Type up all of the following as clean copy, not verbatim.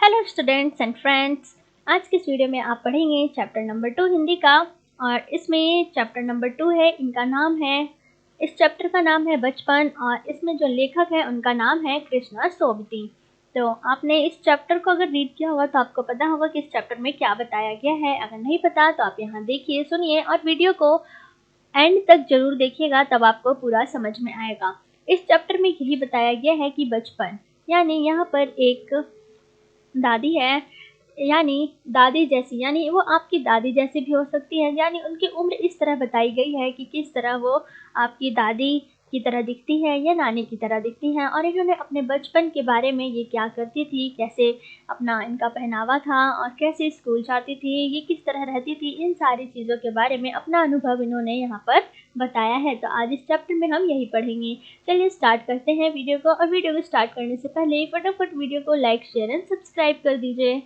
Hello students and friends. आज के इस वीडियो में आप पढ़ेंगे चैप्टर नंबर 2 हिंदी का। और इसमें चैप्टर नंबर 2 है, इनका नाम है, इस चैप्टर का नाम है बचपन। और इसमें जो लेखक है उनका नाम है कृष्णा सोबती। तो आपने इस चैप्टर को अगर रीड किया होगा तो आपको पता होगा कि इस चैप्टर में क्या बताया गया है। अगर नहीं पता तो आप यहाँ देखिए, सुनिए और वीडियो को एंड तक जरूर देखिएगा, तब आपको पूरा समझ में आएगा। इस चैप्टर में यही बताया गया है कि बचपन यानी यहाँ पर एक दादी है, यानी दादी जैसी, यानी वो आपकी दादी जैसी भी हो सकती है। यानी उनकी उम्र इस तरह बताई गई है कि किस तरह वो आपकी दादी की तरह दिखती है या नानी की तरह दिखती हैं। और इन्होंने अपने बचपन के बारे में, ये क्या करती थी, कैसे अपना इनका पहनावा था और कैसे स्कूल जाती थी, ये किस तरह रहती थी, इन सारी चीज़ों के बारे में अपना अनुभव इन्होंने यहाँ पर बताया है। तो आज इस चैप्टर में हम यही पढ़ेंगे। चलिए स्टार्ट करते हैं वीडियो को। और वीडियो को स्टार्ट करने से पहले फटाफट वीडियो को लाइक, शेयर एंड सब्सक्राइब कर दीजिए।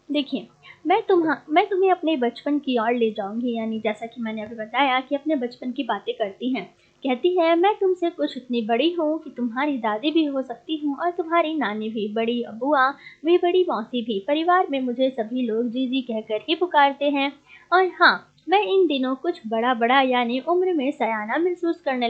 देखिए, मैं तुम्हें अपने बचपन की ओर ले जाऊंगी। यानी जैसा कि मैंने अभी बताया कि अपने बचपन की बातें करती हैं। कहती है, मैं तुमसे कुछ इतनी बड़ी हूँ कि तुम्हारी दादी भी हो सकती हूँ और तुम्हारी नानी भी, बड़ी बुआ भी, बड़ी मौसी भी। परिवार में मुझे सभी लोग जीजी कहकर ही पुकारते हैं। और हाँ, मैं इन दिनों कुछ बड़ा बड़ा यानी उम्र में सयाना महसूस करने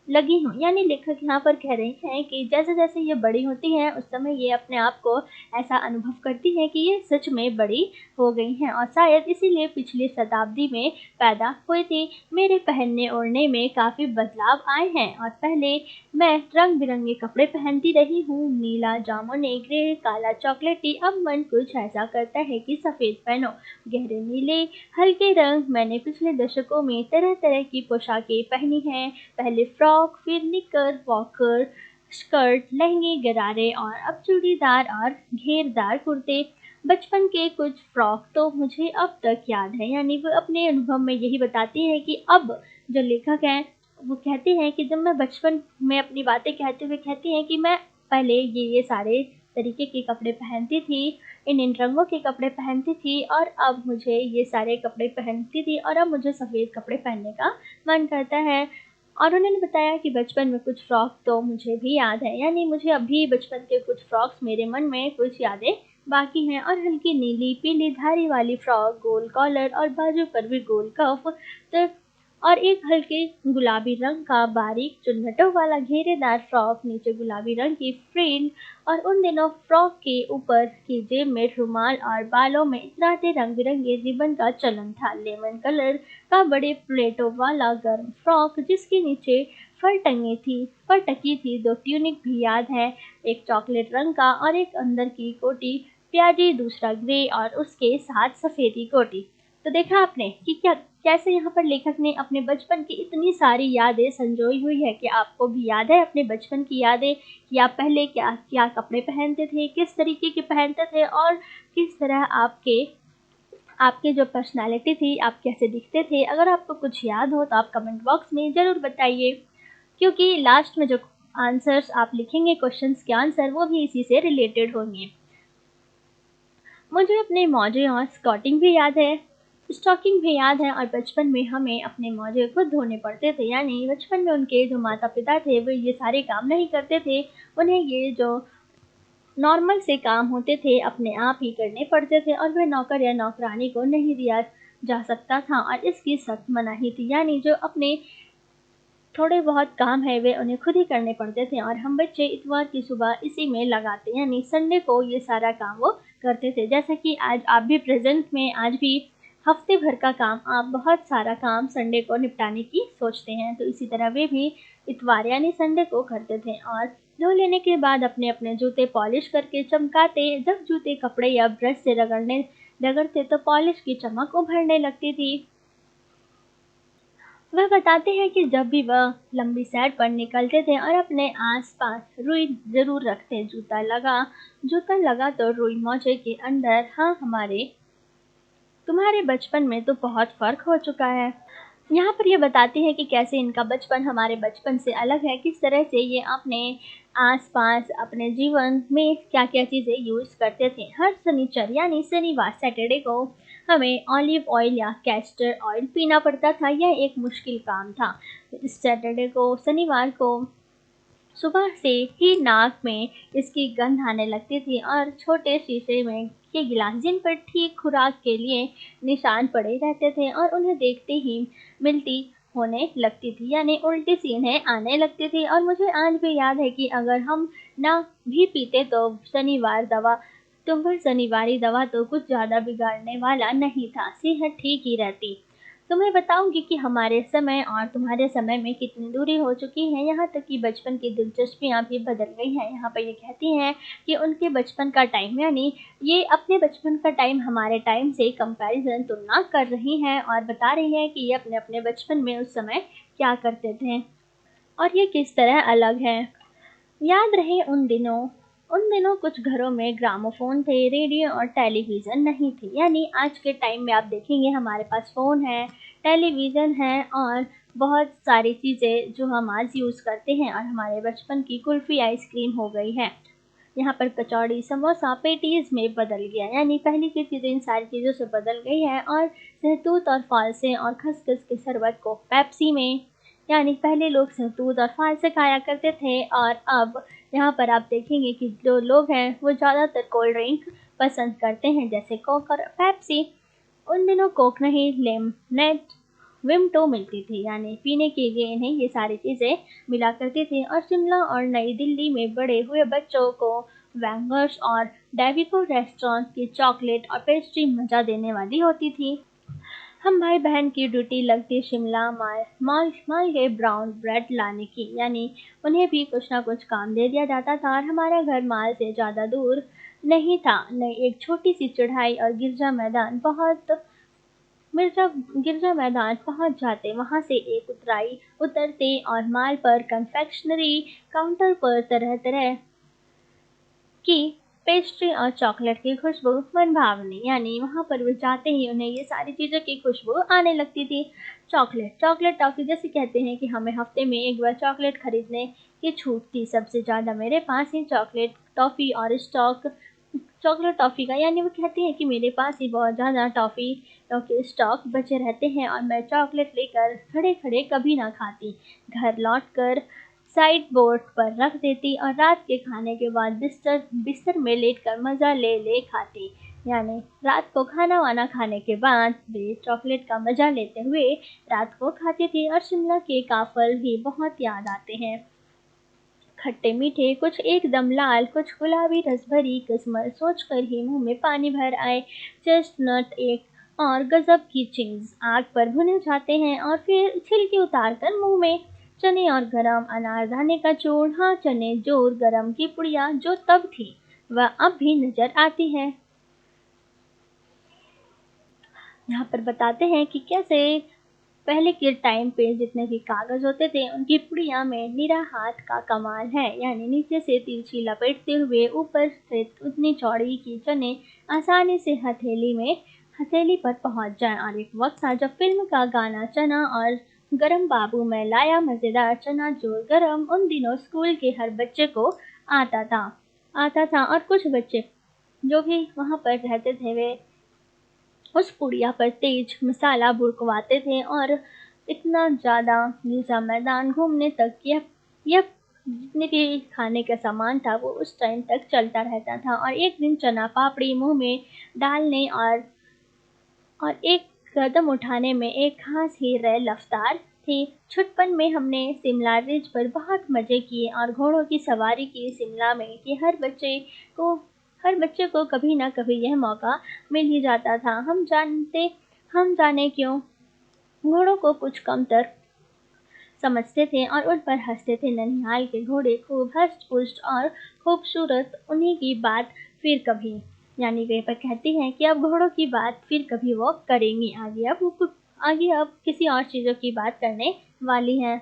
लगी हूँ। यानी लेखक यहाँ पर कह रही हैं कि जैसे जैसे ये बड़ी होती हैं उस समय ये अपने आप को ऐसा अनुभव करती हैं कि ये सच में बड़ी हो गई हैं और शायद इसीलिए पिछली शताब्दी में पैदा हुई थी। मेरे पहनने ओढ़ने में काफ़ी बदलाव आए हैं और पहले मैं रंग बिरंगे कपड़े पहनती रही हूँ, नीला, जामुनी, ग्रे, काला, चॉकलेटी। अब मन कुछ ऐसा करता है कि सफ़ेद पहनो, गहरे नीले, हल्के रंग। मैंने पिछले दशकों में तरह तरह की पोशाकें पहनी हैं, पहले फ्रॉक, फिर निकर, वॉकर, स्कर्ट, लहंगे, गरारे और अब चूड़ीदार और घेरदार कुर्ते। बचपन के कुछ फ्रॉक तो मुझे अब तक याद है। यानी वो अपने अनुभव में यही बताती है कि अब जो लेखक हैं वो कहते हैं कि जब मैं बचपन में अपनी बातें कहते हुए कहती हैं कि मैं पहले ये सारे तरीके के कपड़े पहनती थी, इन रंगों के कपड़े पहनती थी और अब मुझे ये सारे कपड़े पहनती थी और अब मुझे सफ़ेद कपड़े पहनने का मन करता है। और उन्होंने बताया कि बचपन में कुछ फ्रॉक तो मुझे भी याद है। यानी मुझे अभी बचपन के कुछ फ्रॉक्स, मेरे मन में कुछ यादें बाकी हैं। और हल्की नीली पीली धारी वाली फ्रॉक, गोल कॉलर और बाजू पर भी गोल कफ, तो और एक हल्के गुलाबी रंग का बारीक चुन्नटों वाला घेरेदार फ्रॉक, नीचे गुलाबी रंग की फ्रिल। और उन दिनों फ्रॉक के ऊपर की जेब में रुमाल और बालों में इतराते रंग बिरंगे रिबन का चलन था। लेमन कलर का बड़े प्लेटों वाला गर्म फ्रॉक जिसके नीचे फर टकी थी। 2 ट्यूनिक भी याद है, एक चॉकलेट रंग का और एक अंदर की कोटी प्याजी, दूसरा ग्रे और उसके साथ सफ़ेदी कोटी। तो देखा आपने कि कैसे यहाँ पर लेखक ने अपने बचपन की इतनी सारी यादें संजोई हुई है कि आपको भी याद है अपने बचपन की यादें कि आप पहले क्या क्या कपड़े पहनते थे, किस तरीके के पहनते थे और किस तरह आपके जो पर्सनालिटी थी, आप कैसे दिखते थे। अगर आपको कुछ याद हो तो आप कमेंट बॉक्स में ज़रूर बताइए, क्योंकि लास्ट में जो आंसर्स आप लिखेंगे, क्वेश्चंस के आंसर, वो भी इसी से रिलेटेड होंगे। मुझे अपने मोजे और स्टॉकिंग भी याद है। और बचपन में हमें अपने मोजे खुद धोने पड़ते थे। यानी बचपन में उनके जो माता पिता थे वो ये सारे काम नहीं करते थे, उन्हें ये जो नॉर्मल से काम होते थे अपने आप ही करने पड़ते थे और वह नौकर या नौकरानी को नहीं दिया जा सकता था और इसकी सख्त मनाही थी। यानी जो अपने थोड़े बहुत काम है वे उन्हें खुद ही करने पड़ते थे। और हम बच्चे इतवार की सुबह इसी में लगाते, यानी संडे को ये सारा काम वो करते थे। जैसा कि आज आप भी प्रेजेंट में, आज भी हफ्ते भर का काम, आप बहुत सारा काम संडे को निपटाने की सोचते हैं, तो इसी तरह वे भी इतवार यानी संडे को करते थे। और धो लेने के बाद अपने अपने जूते पॉलिश करके चमकाते। जब जूते कपड़े या ब्रश से रगड़ते तो पॉलिश की चमक उभरने लगती थी। वह बताते हैं कि जब भी वह लंबी सैर पर निकलते थे और अपने आसपास रुई जरूर रखते। जूता लगा तो रुई मोजे के अंदर। हाँ, तुम्हारे बचपन में तो बहुत फर्क हो चुका है। यहाँ पर ये बताती है कि कैसे इनका बचपन हमारे बचपन से अलग है, किस तरह से ये अपने आसपास अपने जीवन में क्या क्या चीज़ें यूज़ करते थे। हर शनिचर यानी शनिवार, सैटरडे को हमें ऑलिव ऑयल या कैस्टर ऑयल पीना पड़ता था। यह एक मुश्किल काम था। इस सैटरडे को, शनिवार को सुबह से ही नाक में इसकी गंध आने लगती थी और छोटे शीशे में के गिलास जिन पर ठीक खुराक के लिए निशान पड़े रहते थे और उन्हें देखते ही मिलती होने लगती थी, यानी उल्टी सी इन्हें आने लगती थी। और मुझे आज भी याद है कि अगर हम ना भी पीते तो शनिवारी दवा तो कुछ ज़्यादा बिगाड़ने वाला नहीं था, सेहत ठीक ही रहती। तो मैं बताऊँगी कि हमारे समय और तुम्हारे समय में कितनी दूरी हो चुकी है, यहाँ तक कि बचपन की दिलचस्पियाँ भी बदल गई हैं। यहाँ पर ये कहती हैं कि उनके बचपन का टाइम, यानी ये अपने बचपन का टाइम हमारे टाइम से कंपैरिज़न तुलना कर रही हैं और बता रही हैं कि ये अपने-अपने बचपन में उस समय क्या करते थे और ये किस तरह अलग हैं। याद रहे उन दिनों कुछ घरों में ग्रामोफोन थे, रेडियो और टेलीविज़न नहीं थे। यानी आज के टाइम में आप देखेंगे हमारे पास फ़ोन है, टेलीविज़न है और बहुत सारी चीज़ें जो हम आज यूज़ करते हैं, और हमारे बचपन की कुल्फ़ी आइसक्रीम हो गई है। यहाँ पर कचौड़ी, समोसा, पेटीज़ में बदल गया, यानी पहले की चीज़ें इन सारी चीज़ों से बदल गई है। और सहतूत और फालसे और खसखस के शरबत को पेप्सी में, यानी पहले लोग सहतूत और फालसे खाया करते थे और अब यहाँ पर आप देखेंगे कि जो लोग हैं वो ज़्यादातर कोल्ड ड्रिंक पसंद करते हैं, जैसे कोक और पेप्सी। उन दिनों कोक नहीं, लेमनेड, विमटो मिलती थी, यानी पीने के लिए इन्हें ये सारी चीज़ें मिला करती थी। और शिमला और नई दिल्ली में बड़े हुए बच्चों को वैंगर्स और डेविको रेस्टोरेंट की चॉकलेट और पेस्ट्री मज़ा देने वाली होती थी। हम भाई बहन की ड्यूटी लगती शिमला माल के ब्राउन ब्रेड लाने की, यानी उन्हें भी कुछ ना कुछ काम दे दिया जाता था और हमारा घर माल से ज़्यादा दूर नहीं था। नहीं, एक छोटी सी चढ़ाई और गिरजा मैदान पहुंच जाते, वहां से एक उतराई उतरते और माल पर कन्फेक्शनरी काउंटर पर तरह तरह की पेस्ट्री और चॉकलेट की खुशबू मनभावनी, यानी वहाँ पर वो जाते ही उन्हें ये सारी चीज़ों की खुशबू आने लगती थी। चॉकलेट टॉफ़ी, जैसे कहते हैं कि हमें हफ्ते में एक बार चॉकलेट खरीदने की छूट थी, सबसे ज़्यादा मेरे पास ही चॉकलेट टॉफ़ी का, यानी वो कहती हैं कि मेरे पास ही बहुत ज़्यादा टॉफ़ी के स्टॉक बचे रहते हैं और मैं चॉकलेट लेकर खड़े खड़े कभी ना खाती, घर लौट कर साइड बोर्ड पर रख देती और रात के खाने के बाद बिस्तर में लेटकर मज़ा ले ले खाती। यानी रात को खाना वाना खाने के बाद वे चॉकलेट का मज़ा लेते हुए रात को खाती थी। और शिमला के काफ़ल भी बहुत याद आते हैं, खट्टे मीठे, कुछ एकदम लाल, कुछ गुलाबी रस भरी किस्मत सोचकर ही मुंह में पानी भर आए। चेस्टनट एक और गजब की चिंग्स आग पर भुने जाते हैं और फिर छिलके उतार कर मुंह में। चने और गरम अनारदाने का चूर्ण, हाँ चने जोर गरम की पुड़िया जो तब थी वह अब भी नजर आती है। यहाँ पर बताते हैं कि कैसे पहले के टाइम पे जितने भी कागज़ होते थे उनकी पुड़िया में निरा हाथ का कमाल है, यानी नीचे से तिरछी लपेटते हुए ऊपर से उतनी चौड़ी कि चने आसानी से हथेली पर पहुंच जाए। और एक वक्त था जब फिल्म का गाना चना और गरम बाबू मैं लाया मज़ेदार चना जोर गरम उन दिनों स्कूल के हर बच्चे को आता था और कुछ बच्चे जो भी वहाँ पर रहते थे वे उस पुड़िया पर तेज मसाला बुड़कवाते थे और इतना ज़्यादा नीचा मैदान घूमने तक यह जितने भी खाने का सामान था वो उस टाइम तक चलता रहता था। और एक दिन चना पापड़ी मुंह में डालने और एक कदम उठाने में एक खास ही रफ्तार थी। छुटपन में हमने शिमला रिज पर बहुत मज़े किए और घोड़ों की सवारी की शिमला में कि को हर बच्चे को कभी ना कभी यह मौका मिल ही जाता था। हम जाने क्यों घोड़ों को कुछ कमतर समझते थे और उन पर हंसते थे। ननिहाल के घोड़े खूब हष्ट-पुष्ट और खूबसूरत, उन्हीं की बात फिर कभी, यानी वे पर कहती हैं कि अब घोड़ों की बात फिर कभी वो करेंगी, आगे अब किसी और चीज़ों की बात करने वाली हैं।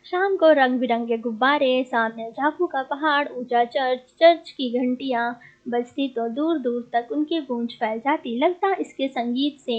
शाम को रंग बिरंगे गुब्बारे, सामने झापू का पहाड़, ऊंचा चर्च की घंटियां बजती तो दूर दूर तक उनकी गूंज फैल जाती, लगता इसके संगीत से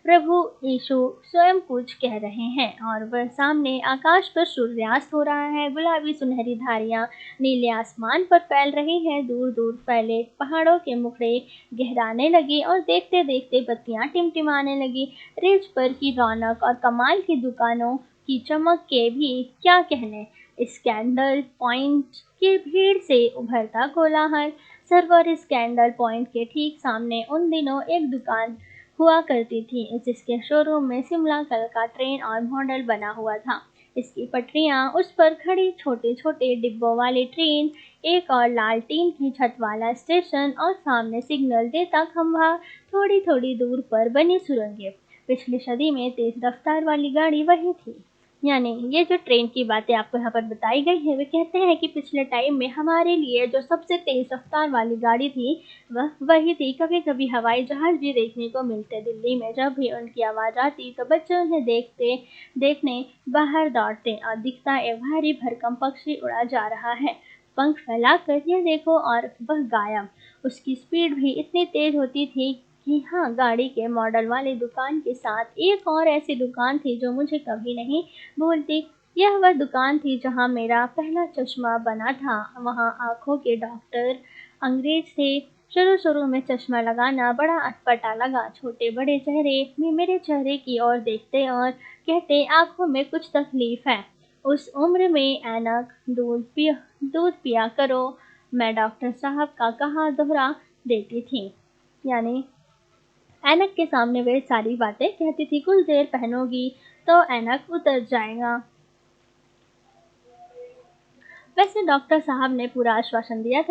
प्रभु यीशु स्वयं कुछ कह रहे हैं। और वह सामने आकाश पर सूर्यास्त हो रहा है, गुलाबी सुनहरी धारियां नीले आसमान पर फैल रही हैं, दूर दूर फैले पहाड़ों के मुखड़े गहराने लगी और देखते देखते बत्तियां टिमटिमाने लगी। रिज पर की रौनक और कमाल की दुकानों की चमक के भी क्या कहने, स्कैंडल पॉइंट की भीड़ से उभरता कोलाहल। सर्वर स्कैंडल पॉइंट के ठीक सामने उन दिनों एक दुकान हुआ करती थी, जिसके शोरूम में शिमला कल का ट्रेन और मॉडल बना हुआ था। इसकी पटरियां, उस पर खड़ी छोटे छोटे डिब्बों वाली ट्रेन, एक और लाल टीन की छत वाला स्टेशन और सामने सिग्नल देता खंभा, थोड़ी थोड़ी दूर पर बनी सुरंगें। पिछली सदी में तेज रफ्तार वाली गाड़ी वही थी। यानी ये जो ट्रेन की बातें आपको यहाँ पर बताई गई है, वे कहते हैं कि पिछले टाइम में हमारे लिए जो सबसे तेज रफ्तार वाली गाड़ी थी वह वही थी। कभी कभी हवाई जहाज भी देखने को मिलते। दिल्ली में जब भी उनकी आवाज़ आती तो बच्चे उन्हें देखने बाहर दौड़ते और दिखता एक भारी भरकम पक्षी उड़ा जा रहा है, पंख फैलाकर, ये देखो, और वह गायब। उसकी स्पीड भी इतनी तेज होती थी कि हाँ, गाड़ी के मॉडल वाली दुकान के साथ एक और ऐसी दुकान थी जो मुझे कभी नहीं भूलती। यह वह दुकान थी जहाँ मेरा पहला चश्मा बना था। वहाँ आंखों के डॉक्टर अंग्रेज थे। शुरू में चश्मा लगाना बड़ा अटपटा लगा। छोटे बड़े चेहरे में मेरे चेहरे की ओर देखते और कहते आंखों में कुछ तकलीफ है। उस उम्र में ऐनक, दूध पिया करो, मैं डॉक्टर साहब का कहा दोहरा देती थी। यानी ऐनक के सामने वे सारी बातें कहती थी। कुछ देर पहनोगी तो ऐनक उतर जाएगा। वैसे डॉक्टर साहब ने पूरा आश्वासन दिया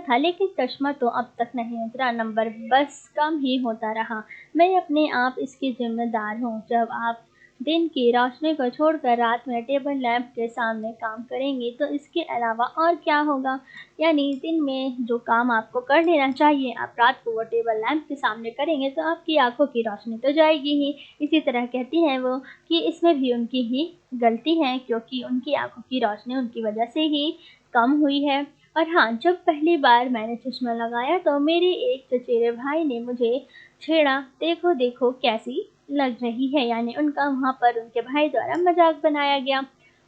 था, लेकिन चश्मा तो अब तक नहीं उतरा। नंबर बस कम ही होता रहा। मैं अपने आप इसकी जिम्मेदार हूँ। जब आप दिन की रोशनी को छोड़कर रात में टेबल लैंप के सामने काम करेंगी तो इसके अलावा और क्या होगा। यानी दिन में जो काम आपको कर लेना चाहिए, आप रात को वो टेबल लैंप के सामने करेंगे तो आपकी आंखों की रोशनी तो जाएगी ही। इसी तरह कहती हैं वो कि इसमें भी उनकी ही गलती है, क्योंकि उनकी आंखों की रोशनी उनकी वजह से ही कम हुई है। और हाँ, जब पहली बार मैंने चश्मा लगाया तो मेरे एक चचेरे भाई ने मुझे छेड़ा, देखो देखो कैसी लग रही है। यानी उनका वहाँ पर उनके भाई द्वारा मजाक बनाया गया।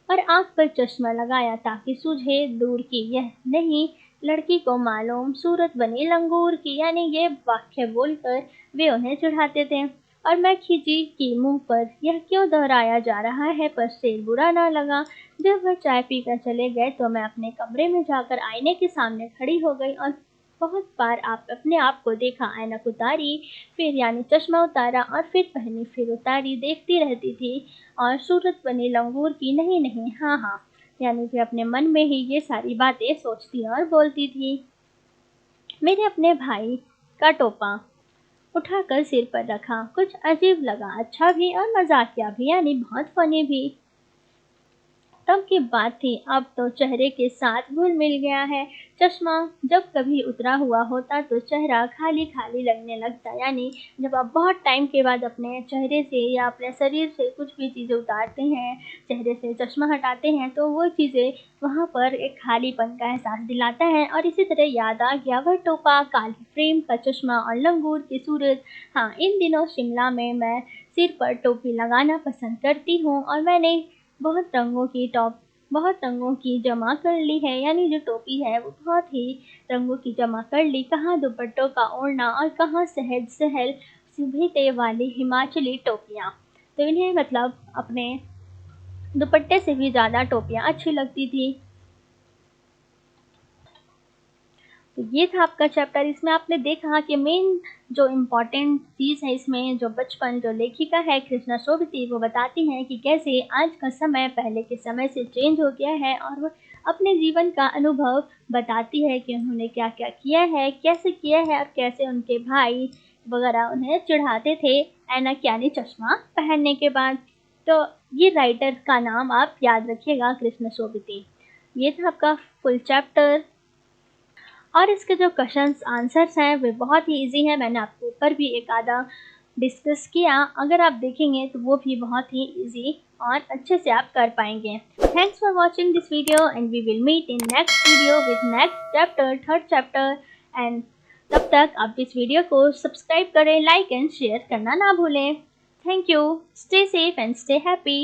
और आंख पर चश्मा लगाया ताकि सूझे दूर की, यह नहीं लड़की को मालूम सूरत बनी लंगूर की। यानी ये वाक्य बोलकर वे उन्हें चिढ़ाते थे। और मैं खिजी कि मुंह पर यह क्यों दोहराया जा रहा है, पर से बुरा ना लगा। जब वह चाय पीकर चले गए तो मैं अपने कमरे में जाकर आईने के सामने खड़ी हो गई और बहुत बार अपने आप को देखा। ऐनक उतारी, फिर यानी चश्मा उतारा और फिर पहनी, फिर उतारी, देखती रहती थी। और सूरत बनी लंगूर की नहीं नहीं, हाँ हाँ, यानी कि अपने मन में ही ये सारी बातें सोचती और बोलती थी। मेरे अपने भाई का टोपा उठाकर सिर पर रखा। कुछ अजीब लगा, अच्छा भी और मजाकिया भी, यानी बहुत फनी भी। तब की बात थी, अब तो चेहरे के साथ घुल मिल गया है। चश्मा जब कभी उतरा हुआ होता तो चेहरा खाली खाली लगने लगता। यानी जब आप बहुत टाइम के बाद अपने चेहरे से या अपने शरीर से कुछ भी चीज़ें उतारते हैं, चेहरे से चश्मा हटाते हैं, तो वो चीज़ें वहाँ पर एक खालीपन का एहसास दिलाता है। और इसी तरह याद आ गया वह टोपा, काली फ्रेम का चश्मा और लंगूर की सूरत। हाँ, इन दिनों शिमला में मैं सिर पर टोपी लगाना पसंद करती हूँ और मैंने बहुत रंगों की जमा कर ली है। यानी जो टोपी है वो बहुत ही रंगों की जमा कर ली। कहाँ दुपट्टों का ओढ़ना और कहाँ सहज सहल सुभीते वाली हिमाचली टोपियाँ। तो इन्हें मतलब अपने दुपट्टे से भी ज़्यादा टोपियाँ अच्छी लगती थी। तो ये था आपका चैप्टर। इसमें आपने देखा कि मेन जो इम्पोर्टेंट चीज़ है इसमें, जो बचपन, जो लेखिका है कृष्णा शोभिती, वो बताती हैं कि कैसे आज का समय पहले के समय से चेंज हो गया है। और वो अपने जीवन का अनुभव बताती है कि उन्होंने क्या क्या किया है, कैसे किया है, और कैसे उनके भाई वगैरह उन्हें चिढ़ाते थे ऐनक यानी चश्मा पहनने के बाद। तो ये राइटर का नाम आप याद रखिएगा, कृष्णा शोभिती। ये था आपका फुल चैप्टर। और इसके जो क्वेश्चंस आंसर्स हैं वे बहुत ही इजी हैं। मैंने आपके ऊपर भी एक आधा डिस्कस किया, अगर आप देखेंगे तो वो भी बहुत ही इजी और अच्छे से आप कर पाएंगे। Thanks for watching this video and we will meet in next video with next chapter, third chapter. And तब तक आप इस वीडियो को सब्सक्राइब करें, लाइक एंड शेयर करना ना भूलें। Thank you, stay safe and stay happy.